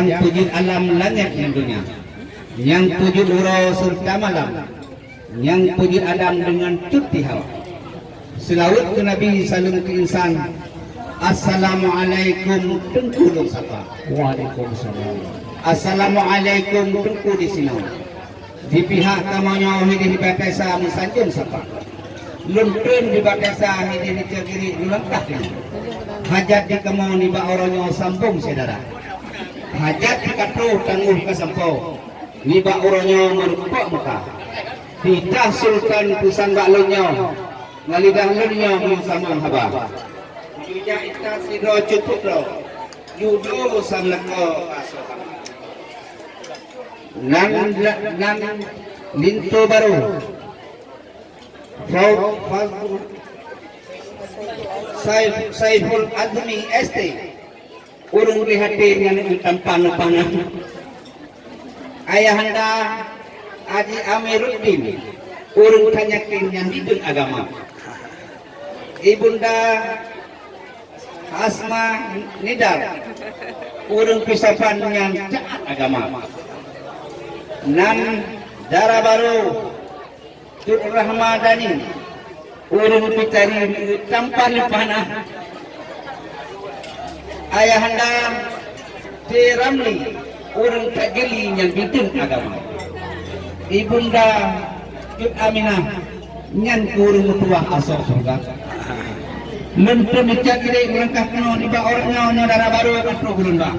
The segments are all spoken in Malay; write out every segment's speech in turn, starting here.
yang tujuh alam langit dan dunia, yang tujuh huruf serta malam, yang tujuh Adam dengan cuti Hawa. Selawat ke Nabi, salam ke insan. Assalamualaikum tengku sapa. Waalaikumsalam. Assalamualaikum tengku di sini. Di pihak kamunya hidup di batasa musanjung sapa. Luntun di batasa hidup di cegiri langkah ini. Hajat di kamu ni ba orangnya sambung saudara. Hajat di katu tangguh ke sampau. Ni ba orangnya merupak muka. Tidak sultan pusan baklunya. Ngalidah lunya sama haba. Juga ita sidro cuputro. Yudo samlako kaso. Nan linto baru. Saiful Azmi ST. Urung lihatin yang tampan-tampanan. Ayahanda Haji Amiruddin. Urung tanyakin yang hidup agama. Ibunda Asma Nidar. Urung pisapan yang taat agama. Nan Dara Baru Tut Rahmadani. Urung pitari tanpa panah. Ayahanda T. Ramli. Urung tak geli yang hidup agama. Ibunda Tut Aminah. Nyan kurung tua asal surga. Menteri cakiri melangkah penuh di bawah orangnya Dara Baru katro gulunda.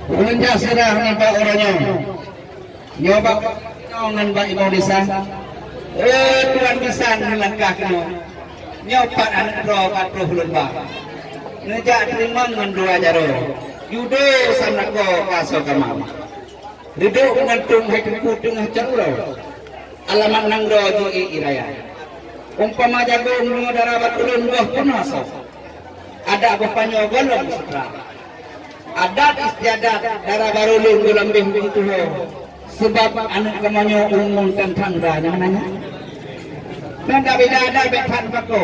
Ulunja serah ni bawah orangnya. Nyoba ngan ba ibu desa. Tuan bisa melangkah penuh. Nyoba anak pro katro gulunda. Ngejak terima ngan dua jaro. Yudo sanako kaso kamam. Riduk ngantung hakiku tengah caruro. Alamat nang do ji iraya. Umpama jagung nyo Dara Batulun buah penasa. Ada bapaknya golong setra. Adat istiadat Dara Barulun golambing begitu ho. Sebab anak kamanyo umum tentang yang nanya. Dan tak beda ada bekan bako.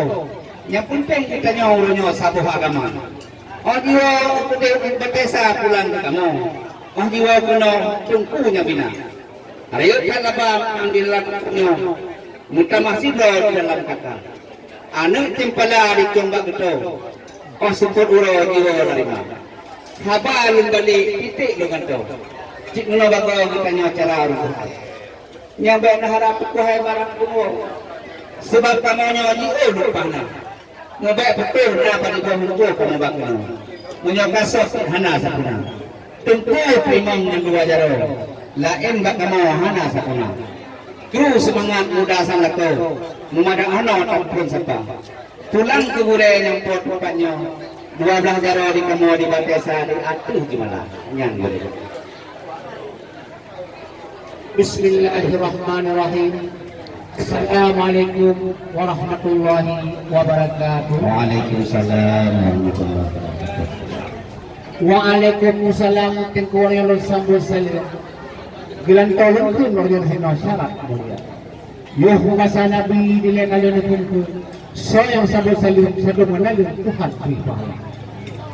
Yang penting kita nyo sabuh agama. Oh jiwa betesa pulang ke kamu. Oh jiwa kuno tungkunya bina. Harayot kan apa ang dilakukannya. Muka masih dalam kata. Anak timpala di combak itu. Oh support uro jiwa nerima. Haba alun balik titik dengan tu. Cik mula bagai kita cara urus. Yang baik nak harap kuhai barang umur. Sebab kamunya jiwa lupana. Ngebaik betul kenapa di bawah muka kamu bakal. Menyokasok hana sakuna. Tunggu primang yang dua jaro. Lain bak kamu hana sakuna. Terus semangat muda sangat kau. Memadang hana tak pun siapa. Pulang ke budaya yang pot-potnya. 12 jaro di kamu di batesa di atuh gimana? Yang boleh. Bismillahirrahmanirrahim. Assalamualaikum warahmatullahi wabarakatuh. Waalaikumsalam warahmatullahi wabarakatuh. Waalaikumsalam tengkuang sambut salim. Gilan tahun pun luar biasa syarat mulia. Yuh masa Nabi dilen alun pun so yang sambut salim satu menalun Tuhan pribadi.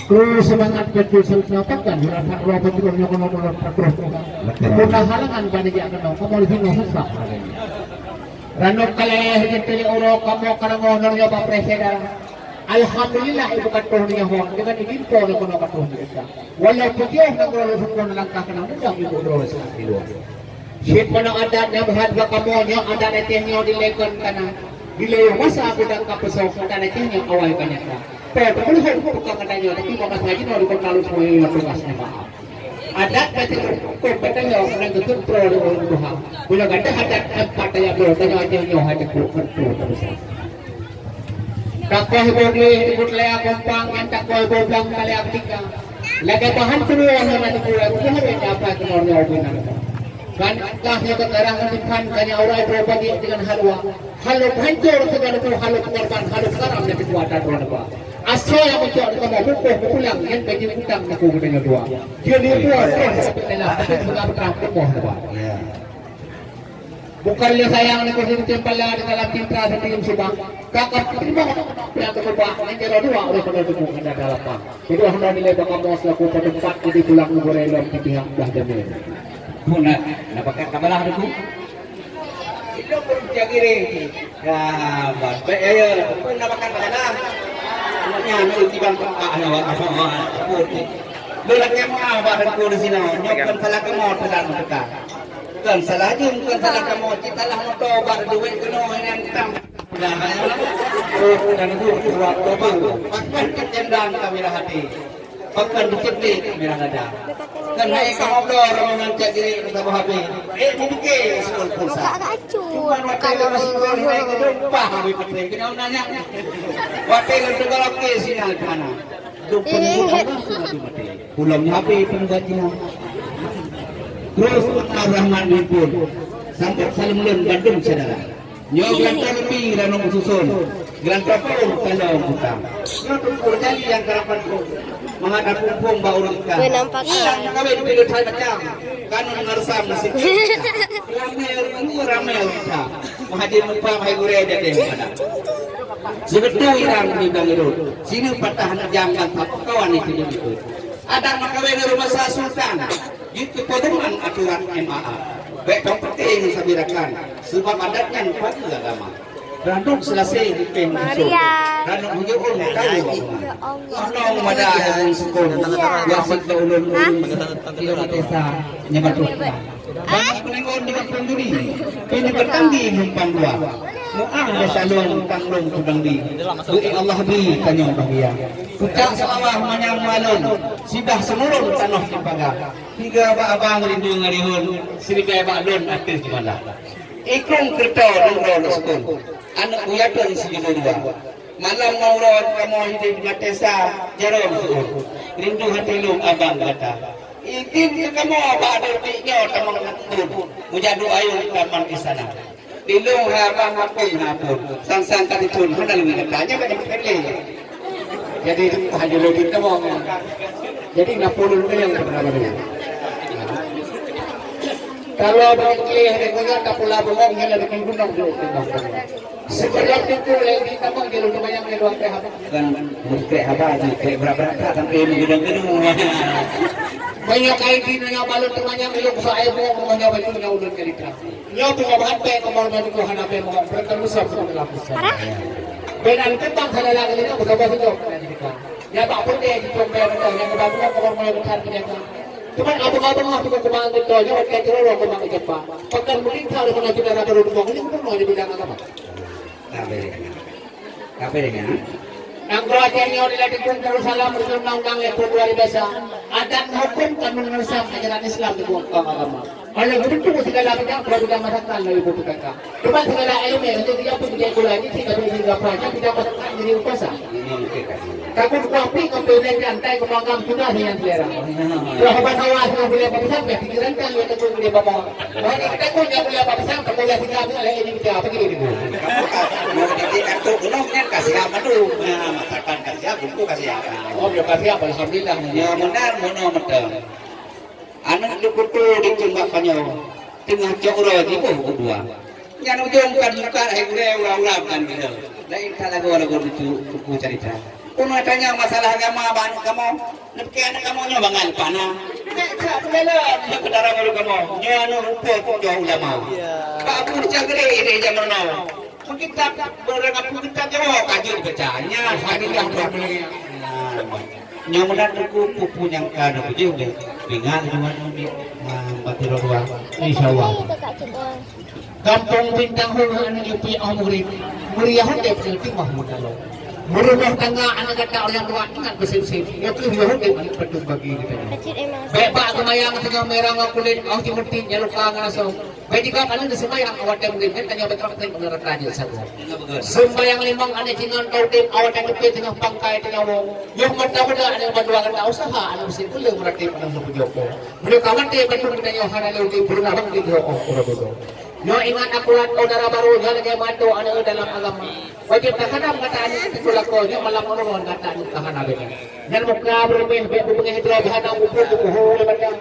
Terus semangat betul selesaikan dapat roh betul kono terus. Kuna halangan pada dia kono kamu lebih susah. Ranok kaleh jadi orang kamu karang honornya Pak Presiden. Alhamdulillah ibu katuhnya hon dengan info na kono katuhnya kita. Walaupun dia nak berlalu kono langkah kena mudah ibu berlalu sekali. Syed kono adat yang berharga kamunya adat netehnya dilegon kana. Dileyo masa aku dak kapesok adat netehnya awal kanya. Pero boleh buka katanya tapi kalau ngaji no di lalu semua yang tugasnya Pak. Adat berarti kok betanya orang tutup pro dengan Tuhan. Bila ada adat tempat yang bertanya aja nyoh ada kuat terus. Takoh boleh ikut lea kompang yang takoh boblang kali aktika. Lagi tahan keluar dengan pulau itu hari apa keluarnya obinan. Kan lahnya keterang kan kanya orang berbagi dengan halwa. Halu hancur segala tu halu korban halu karam yang dikuatan orang apa. Asal yang mencari kamu pulang yang bagi utang nak kau dengan dua. Dia buat seperti lah tapi juga berang kemoh apa. Bukannya sayang ni kursi tempala di dalam pintra sa tim subang. Kakap terima pihak ketua nanti dua oleh pada tubuh anda dalam pak. Itu hendak nilai bakal mau selaku penempat jadi tulang ngorelom di pihak dah jamil. Puna, napakat kabalah aku. Itu pun tiap kiri. Ya, baik ayo. Pun napakat kabalah. Nya nu tibang pak ana wa apa. Dulu kemo badan ku di sini. Nyokan salah kemo telan dekat. Kan salah jum kan salah kemo kita lah moto bar duit keno yang tam. Dah oh dan itu buat apa? Pakai kecendang kami hati. Pakai dicipti kami ada. Kan naik kamu dor mengancak diri kita bahabi. Mungkin sekolah pulsa. Agak acur Kalau kalau sekolah naik ke depan kami penting. Kita nanya. Waktu itu kalau ke sini kana. Dukun sudah dimati. Pulang habi penggajian. Terus Ar-Rahman pun sampai salim lem Bandung saudara. Nyo grantar lebih ranong susun. Grantar pun kalau buka. Nyo tumpul jali yang kerapan pun. Menghadap pumpung bau rika. Gue nampak Yang kawin pilih saya macam. Kanun ngarsam nasi. Ramai rika. Menghadir lupa mahai gure jadi pada. Sebetul yang dibilang itu. Sini patah nak jangan apa kawan itu itu. Ada makawin rumah sah sultan. Itu pedoman aturan MAA. Baik yang penting sabirakan. Sebab adatnya pada agama. Randung selesai di pengusul. Randung hujung tahu. Orang ada yang sekolah. Biasa ulun-ulun. Kita desa nyabatu. Banyak penengok dengan penduri. Ini bertanggi numpang dua. Mu'ah ya salung tanglung tudang di. Bui Allah di kanyong bahagia. Kucak selawah manyang malun. Sidah semurun tanah cipaga. Tiga abang rindu ngarihun. Sirigay ba'lun atis di mana. Ikung kerta nurul sekul. Anak kuyatan sejujur dua. Malam maurot kamu hidup di desa jarum suul. Rindu hati lu abang kata. Ikin kamu bahadur piknya tamang nakun. Mujadu ayun taman di sana. Dilung abang hapun. Sang-sang katitun. Mana lebih katanya banyak kali. Jadi hanya lebih tamang. Jadi napulun ke yang berapa dulu. Kalau berkeli hari punya tak pula bengong yang ada gunung tu. Sebelum itu lagi kamu jalan banyak meluang teh apa? Kan mesti apa ni? Berapa kan gedung-gedung. Banyak kali di nanya balut banyak meluang saya mau menanya baju nya ulun cerita. Nyo punya bahan pe kamar mandi ko hanap pe mo bertemu sa pelakusan. Benan tentang hal lagi ni ko sabah itu. Ya tak pun dia di tempat yang kebabu kamar mandi besar punya. Cuman abang-abang aku kemana itu aja, waktu itu lo kemana cepat. Pakai muling kalau kena kita rata rumah ini pun mau dibilang apa? Apa dengan? Ang kroasyanya udah latih pun terus salam berundang-undang itu luar biasa. Adat hukum kanun bersama ajaran Islam di buat agama. Kalau begitu segala bidang produk masyarakat lebih butuhkan. Cuma segala ilmu yang untuk dia pun dia gula ini tidak boleh dilakukan tidak masyarakat jadi upasa. Takut kopi kopi dan rantai kemangam sudah dengan selera. Kalau bahasa yang boleh pasang pikiran kan yang itu boleh bawa. Kalau kita pun yang boleh pasang boleh tinggal oleh ini kita apa gitu. Mau jadi kartu gunung kan kasih apa dulu? Masakan kasih apa? Itu kasih apa? Oh, dia kasih apa? Alhamdulillah. Ya benar, mono betul. Anak lukutu dicembak panyo. Tengah cokro di bawah kedua. Yang ujung kan muka hegure ulang-ulang kan gitu. Lain salah gua lucu cerita. Kuno tanya masalah agama banyak kamu. Nepke anak kamu nyobangan panah. Tak belum. Ya kedara baru kamu. Nyono rupa kok jauh ulama. Pak Abu Cagre ini zaman now. Kita berangkat kita jauh kaji bacanya. Hadiah berbeli. Nyamunan aku pupu yang kada puji udah bingan dengan ini mati roda. Insyaallah. Kampung Bintang Hulu UP Murid. Muriah dia penting Mahmud Allah. Berumah tangga anak kata orang tua ingat bersih-bersih. Itu dia hendak petung bagi kita. Bapak kemayang tengah merah kulit au timurti nyaluka ngaraso. Baik jika kalian sembahyang awak yang mungkin tanya betul benar radio satu. Sembahyang limang ane cingan kau tim awak yang tepi tengah pangkai tengah wong. Yang mata-mata ane berdua kata usaha ane mesti boleh merakit pada Joko. Beliau kawan dia betul kita Yohana lewati berenang di Joko Purwokerto. Nyo ingat akurat saudara baru yang lagi mantu ada dalam agama. Wajib terkadang kata ini itulah kau nyo malam orang kata ini tahan ada. Dan muka berbeda berbeda hidro bahana kubur kubuh lebatkan.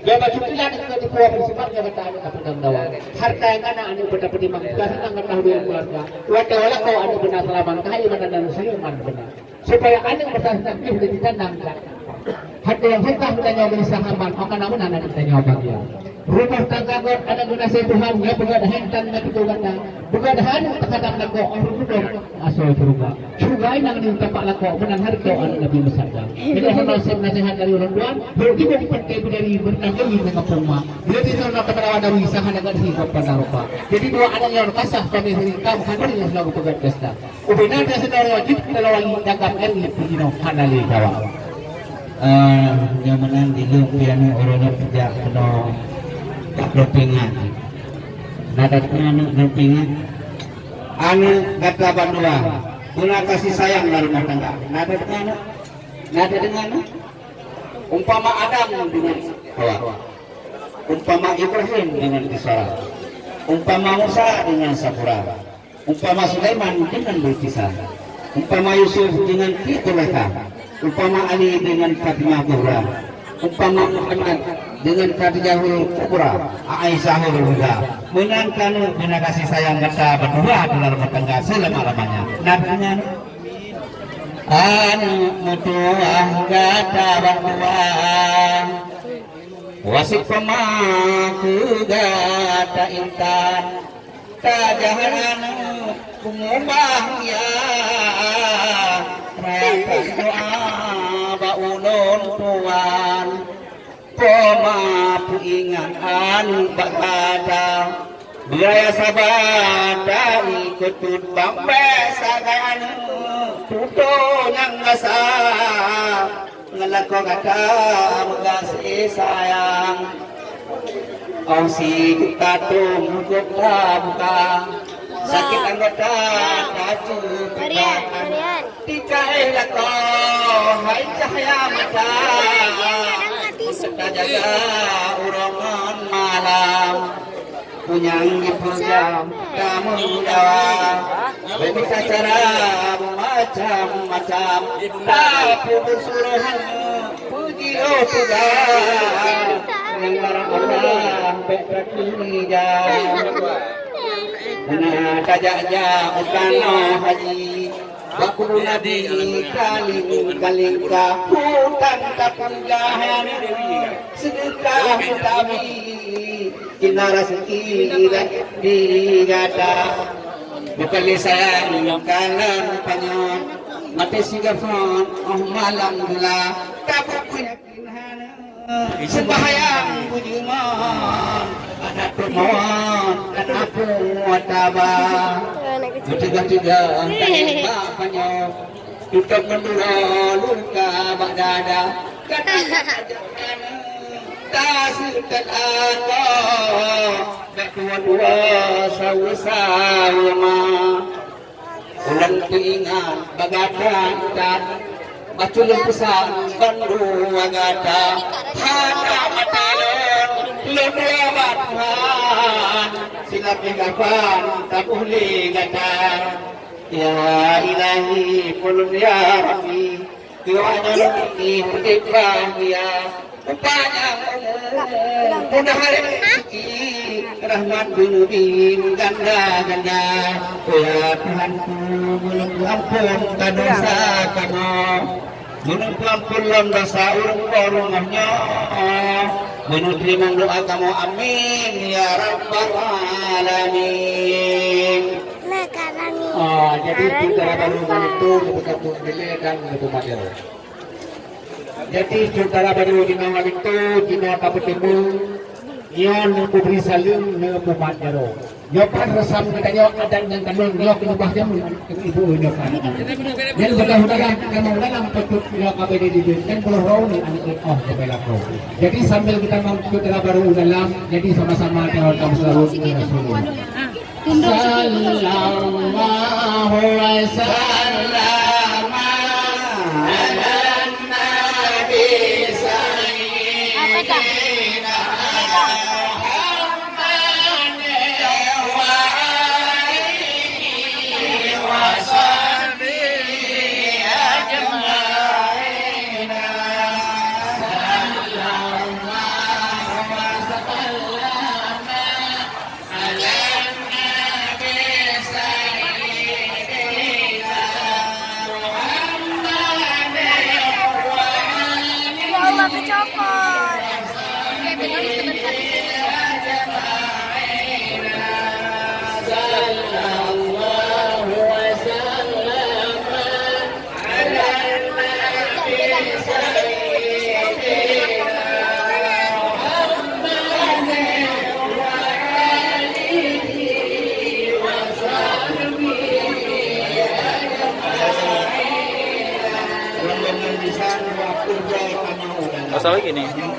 Dia bercutilah dengan dikuah bersifat yang bertahan dengan pedang dawa. Harta yang ada anu berdapat di mangkah senang ketahui yang keluarga. Wata wala kau anu benar selaman kahai mana dan siluman benar. Supaya anu bertahan aktif dan ditandang. Harta yang hentak bertanya beri sahabat, maka namun anak ditanya bahagia. Rumah tangga God ada guna saya Tuhan ya begad hentan na pituganda begad hanu takadang lako ang rudong aso surga surga nang ni tapak lako menang harto ang nabi masada jadi hendak saya nasihat dari orang tuan berarti bagi pakai dari bertanggung dengan puma bila itu nak kepada dari usaha negara hidup pada rupa jadi dua anak yang kasah kami hingkam kantor yang selalu pegat desta ubina dia sedang wajib kalau wali dagang ini pino hanali bawa yang menang di lumpianu orang kerja kena lumpingan nadatnya lumpingan anu kata bandua guna kasih sayang dalam rumah tangga nada dengan umpama Adam dengan Hawa umpama Ibrahim dengan Isra umpama Musa dengan Sapura umpama Sulaiman dengan Bilqis umpama Yusuf dengan Zulaikha umpama Ali dengan Fatimah Kubra umpama Muhammad dengan Khadijahul Kubra, Aisyahul Huda. Menangkan guna kasih sayang kata berdua dalam rumah tangga selama-lamanya. Nabinya anu mutuah kata berdua wasik pemaku kata intan tajahan kumubah ya rata doa baulun tuan Koma puingan anu bakada Beraya sabada ikut tudbang besagan Tuto yang ngasa Ngelako kata mengasih sayang Ongsi kita tunggu buka Sakit anggota kaju kebatan Tikai lako hai cahaya mata kita jaga urongan malam punyang dipuja kamu dawa bisa cara macam-macam tapi bersuruhan puji Tuhan yang barang Allah berat ini jam mana kajaknya utano haji Aku nabi kaling hutan kapunjahan sedekah utawi kinara sekira digada bukan lisan kalan panyon mati sigafon malam gula kapuk yakinhana sebahayang bujuman ada permohon dan aku wataba Tiga-tiga tanya banyak tutup mendura luka bagada kata tasirkan aku dua sawi-sawi ulang keingat bagada dan bacul pesan bandu bagada hada matalon lumia bathan silap kapan tak boleh kata ya ilahi pulun ya rabbi doanya ini berikhlas ya upaya mudah rezeki rahmat dunia ganda ya Tuhanku menunggu ampun dosa kamu menunggu ampun dosa rumahnya menuju doa kamu amin ya rabbal alamin. Jadi saudara baru itu ketika beli dan itu materi. Jadi saudara baru di nama itu di nama bertemu Yon kubri saling nemu materi. Yopan resam katanya ada yang kandung yok itu bahasa ibu nyokan. Dan mudah-mudahan kamu dalam petut yok KBD di dan kalau ni anak oh kepala kau. Jadi sambil kita mampu saudara baru dalam jadi sama-sama kita kamu selalu Rasulullah. Sallallahu alaihi wasallam ala nabi sayyidina Dengan lisan wa qurra kama Masalah gini.